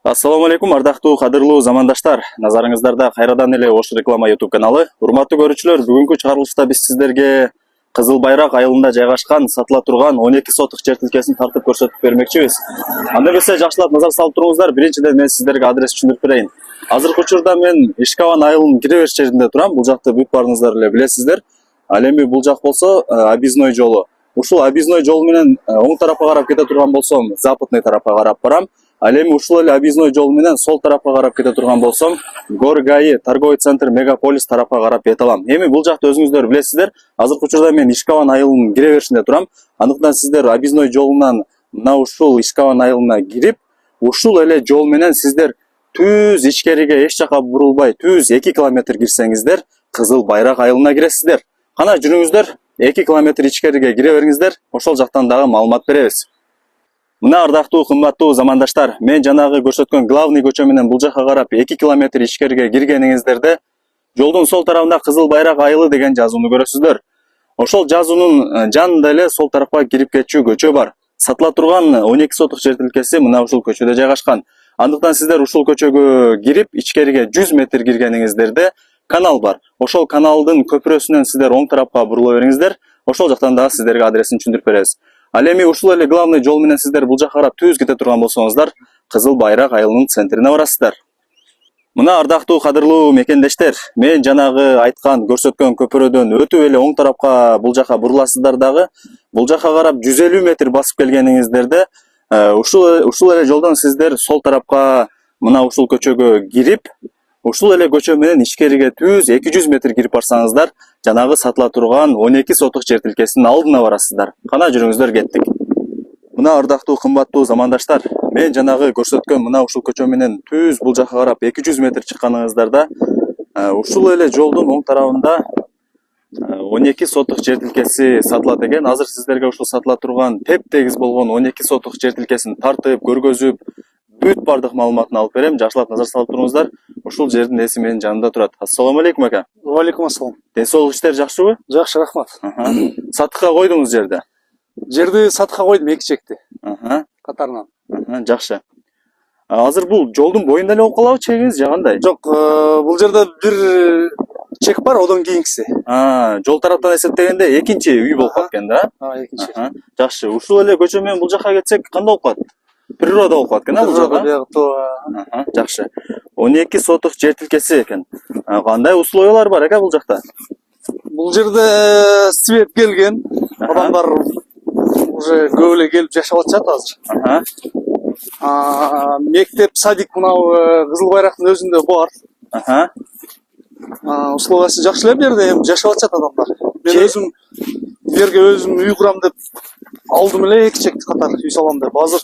Ассаламу алейкум, ардактуу кадырлуу замандаштар. Назарыңыздарда кайрадан эле Ош реклама YouTube каналы. Урматтуу көрүүчүлөр, бүгүнкү чыгарылышта биз сиздерге Кызыл Байрак айылында жайгашкан сатыла турган 12 сотук жер тилкесин тартып көрсөтүп бермекчибиз. Анда берсе жакшылап назар салып туруңуздар. Биринчиден мен сиздерге адрес түшүндүрүп берейин. Азыркы учурда мен Ишкабан айылынын кире бериш жеринде турам. Бул жакты бүт баарыңыздар эле билесиздер. Ал эми бул жак болсо объездной жолу. Ушул объездной жол менен оң тарапка карап кете турган болсом, западный тарапка карап барам. Ал эми ушул эле объездной жол менен сол тарапка карап кете турган болсом, Горгайы, торговый центр Мегаполис тарапка карап кете алам. Эми бул жакты өзүңүздөр билесиздер. Азыркы учурда мен Ишкабан айылынын кире беришинде турам. Андыктан сиздер объездной жолунан мына ушул Ишкабан айылына кирип, ушул эле жол менен сиздер түз ичкериге эч жака бурулбай, түз 2 километр кирсеңиздер, Кызыл Байрак айылына киресиздер. Кана жүрүңүздөр, 2 километр ичкериге кире бериңиздер, ошол жактан дагы маалымат беребиз. Мына ардактуу, кымбаттуу замандаштар, мен жанагы көрсөткөн главный көчө менен бул жакка карап 2 километр ичкериге киргениңиздерде жолдун сол тарабында Кызыл Байрак айылы деген жазууну көрөсүздөр. Ошол жазуунун жанында эле сол тарапка кирип кетчү көчө бар. Сатыла турган 12 сотук жер тилкеси мына ушул көчөдө жайгашкан. Андыктан сиздер ушул көчөгө кирип, ичкериге 100 метр киргениңиздерде канал бар. Ошол каналдын көпүрөсүнөн сиздер оң тарапка бурула бериңиздер. Ошол жактан дагы сиздерге адресин түшүндүрүп беребиз. Ал эми ушул эле главный жол менен сиздер бул жакка карап түз кете турган болсоңуздар, Кызыл Байрак айылынын центрине барасыздар. Мына ардактуу кадырлуу мекендештер, мен жанагы айткан, көрсөткөн көпүрөдөн өтүп эле оң тарапка бул жакка буруласыздар дагы. Бул жакка карап 150 метр басып келгениңиздерде, ушул эле жолдон сиздер сол тарапка мына ушул көчөгө кирип, ушул эле көчө менен ичкериге түз 200 метр кирип барсаңыздар, жанагы сатыла турган 12 сотук жер тилкесинин алдына барасыздар. Кана жүрүңүздөр, кеттик. Мына ардактуу, кымбаттуу замандаштар, мен жанагы көрсөткөн мына ушул көчө менен түз бул жакка карап 200 метр чыкканыңыздарда, ушул эле жолдун оң тарабында 12 сотук жер тилкеси сатылат экен. Азыр сиздерге ушул сатыла турган теп-тегиз болгон 12 сотук жер тилкесин тартып, көргөзүп, бүт бардык маалыматын алып берем. Жакшылап назар салып туруңуздар. Ушул жердин ээси менин жанымда турат. Ассаламу алейкум ака. Валейкум ассалам. Ден соолук иштер жакшыбы? Жакшы, рахмат. Сатыкка койдуңуз жерди? Жерди сатыкка койдум, 2 чекти. Катарынан. Жакшы. Азыр бул жолдун боюнда эле болуп калабы чегиңиз же кандай? Жок, бул жерде бир чек бар, одон кийинкиси. Жол тараптан эсептегенде экинчи үй болуп калат экен да? Экинчи. Жакшы. Ушул эле көчө менен бул жакка кетсек кандай болуп калат? Природа болуп калат экен, бул жакка. Жакшы. 12 сотук жер тилкеси экен. Кандай условиялар бар экен бул жакта? Бул жерде свет келген. Адамдар уже көп эле келип жашап атышат азыр. Мектеп, садик мына Кызыл Байрактын өзүндө бар. Условиясы жакшы эле бу жерде, эми жашап атышат адамдар. Мен өзүм жерге өзүм үй курам деп алдым эле, 2 чекти катар үй салам деп. Азыр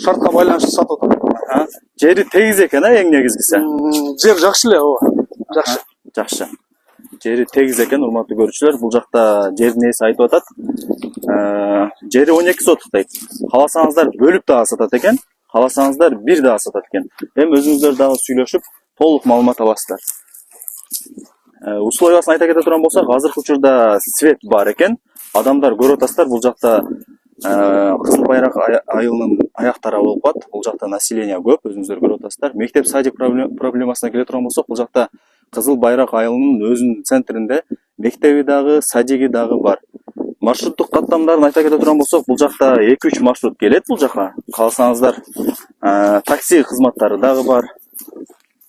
шартка байланыштуу сатып атам. Жери тегиз экен, эң негизгиси. Жер жакшы эле, ооба. Жакшы. Жакшы. Жери тегиз экен, урматтуу көрүүчүлөр. Бул жакта жердин ээси айтып атат. Жери 12 сотук дейт. Кааласаңыздар бөлүп дагы сатат экен, кааласаңыздар бир дагы сатат экен. Эми өзүңүздөр дагы сүйлөшүп, толук маалымат аласыздар. Условиясын айта кете турган болсок, азыркы учурда свет бар экен. Адамдар көрүп атасыздар, бул жакта Кызыл Байрак айылынын аяк тарабы болуп калат. Бул жакта население көп, өзүңүздөр көрүп атасыздар. Мектеп, садик проблемасына келе турган болсок, бул жакта Кызыл Байрак айылынын өзүнүн центринде мектеби дагы, садиги дагы бар. Маршруттук каттамдарын айта кете турган болсок, бул жакта 2-3 маршрут келет бул жакка. Кааласаңыздар, такси кызматтары дагы бар.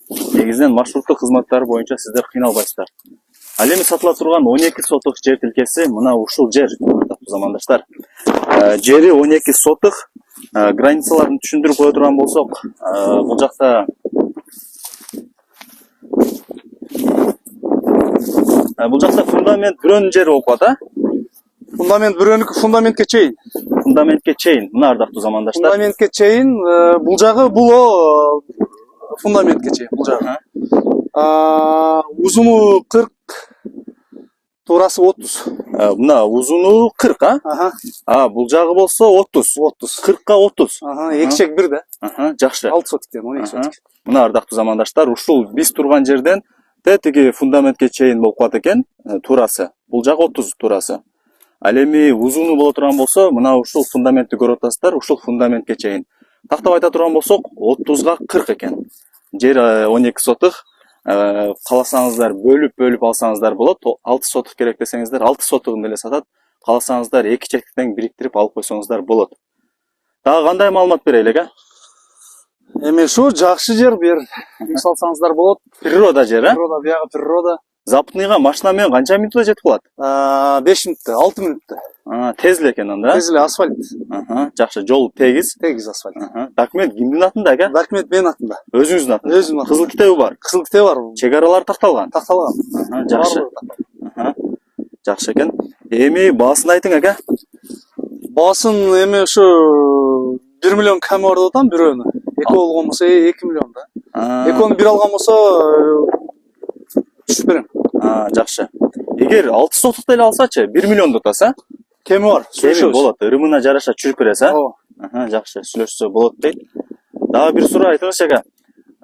Негизинен маршруттук кызматтары боюнча сиздер кыйналбайсыздар. Ал эми сатыла турган 12 сотук жер тилкеси мына ушул жер, замандаштар. Жери 12 сотук. Границаларын түшүндүрүп кое турган болсок, бул жакта фундамент бирөөнүн жери болуп калат, Фундамент бирөөнүкү фундаментке чейин. Фундаментке чейин, мына ардактуу замандаштар. Фундаментке чейин, бул жагы було фундаментке чейин бул жагы. Узуну 40, туурасы 30. Мына узуну 40, бул жагы болсо 30. 40ка 30. 2 чек бир да. Жакшы. 6 сотиктен 12 сотик. Мына ардактуу замандаштар, ушул биз турган жерден тетиги фундаментке чейин болуп калат экен, туурасы. Бул жагы 30 туурасы. Ал эми узуну боло турган болсо, мына ушул фундаментти көрүп атасыздар, ушул фундаментке чейин. Тактап айта турган болсок, 30га 40 экен. Жер 12 сотық. Кааласаңыздар бөлүп алсаңыздар болот. 6 сотық керек десеңиздер 6 сотығын деле сатат. Кааласаңыздар 2 чектен бириктирип алып койсоңуздар болот. Дагы кандай маалымат берелик, а? Эми ушу жакшы жер бер. Үй салсаңыздар болот. Природа жер, а? Природа, бияга природа. Запытныйга машина менен канча мүнөттө жетип калат? 5 мүнөттө, 6 мүнөттө. Тез эле экен анда. Тез эле асфальт. Жакшы, жол тегиз. Тегиз асфальт. Документ кимдин атында экен? Документ менин атымда. Өзүңүздүн атында. Өзүмдүн атымда. Кызыл китеби бар. Кызыл китеби бар. Чек аралар такталган. Такталган. Жакшы. Жакшы экен. Эми баасын айтың ака. Баасын эми ушу 1 миллион кем бар деп атам бирөөнү. Эки болгон болсо 2 миллион да. Экөөнү бир алган болсо түшүп берем. Жакшы. Эгер 6 сотук деле алсачы, 1 миллион деп атаса, Кеми бар. кеми болот. Ырымына жараша чүрүп бересиз, а? Ооба. Жакшы, сүйлөшсө болот дейт. Дагы бир суроо айтыңызчы ака.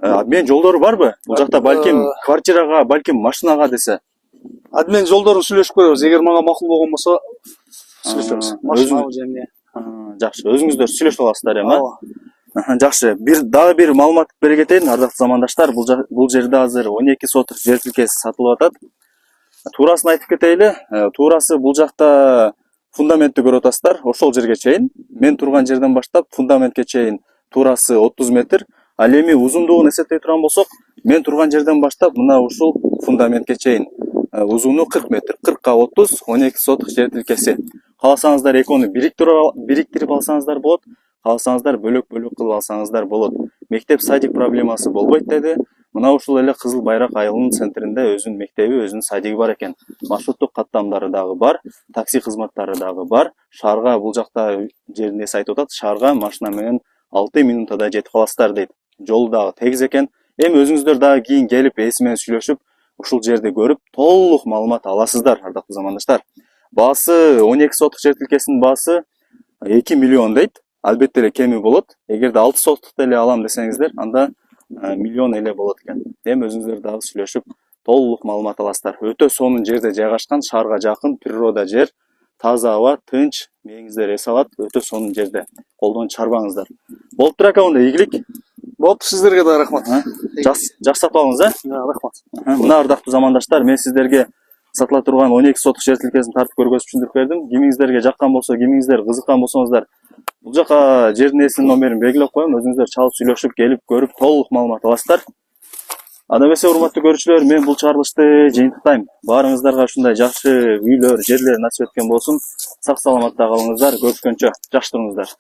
Обмен жолдору барбы? Бул жакта балким квартирага, балким машинага десе. Адмен жолдорун сүйлөшүп көрөбүз. Эгер мага макул болгон болсо сүйлөшөбүз. Машина жемне. Жакшы, өзүңүздөр сүйлөшүп аласыздар эми, а? Ооба. Жакшы, дагы бир маалымат бере кетейин, ардактуу замандаштар. Бул жерде азыр 12 сотук жер тилкеси сатылып атат. Туурасын айтып кетейли. Туурасы бул жакта фундаментти көрүп атасыздар. Ошол жерге чейин, мен турган жерден баштап фундаментке чейин туурасы 30 метр. Ал эми узундугун эсептей турган болсок, мен турган жерден баштап мына ушул фундаментке чейин узуну 40 метр. 40га 30, 12 сотук жер тилкеси. Кааласаңыздар экөөнү бириктирип алсаңыздар болот. Кааласаңыздар бөлөк-бөлөк кылып алсаңыздар болот. Мектеп садик проблемасы болбойт деди. Мына ушул эле Кызыл Байрак айылынын центринде өзүнүн мектеби, өзүнүн садиги бар экен. Маршруттук каттамдары дагы бар, такси кызматтары дагы бар. Шаарга бул жакта жердин эси айтып атат, шаарга машина менен 6 минутада жетип каласыздар дейт. Жолу дагы тегиз экен. Эми өзүңүздөр дагы кийин келип ээси менен сүйлөшүп, ушул жерди көрүп, толук маалымат аласыздар, ардактуу замандаштар. Баасы 12 сотук жер тилкесинин баасы 2 миллион дейт. Албетте эле кеми болот. Эгерде 6 сотук деле алам десеңиздер, анда миллион эле болот экен. Эми өзүңүздөр дагы сүйлөшүп, толук маалымат аласыздар. Өтө сонун жерде жайгашкан, шаарга жакын, природа жер, таза аба, тынч, мээңиздер эс алат, өтө сонун жерде. Колдон чарбаңыздар. Болуптур ака, онда ийгилик. Болуптур, сиздерге да рахмат. Жакшы алыңыз, а? Рахмат. Мына ардактуу замандаштар, мен сиздерге сатыла турган 12 сотук жер тилкесин тартып көргөзүп түшүндүрүп бердим. Кимиңиздерге жаккан болсо, кимиңиздер кызыккан болсоңуздар, бул жака жердин ээсинин номерин белгилеп коем. Өзүңүздөр чалып сүйлөшүп, келип көрүп, толук маалымат аласыздар. Анда эмесе, урматтуу көрүүчүлөр, мен бул чыгарылышты жыйынтыктайм. Баарыңыздарга ушундай жакшы үйлөр, жерлер насип эткен болсун. Сак саламатта калыңыздар. Көрүшкөнчө, жакшы туруңуздар.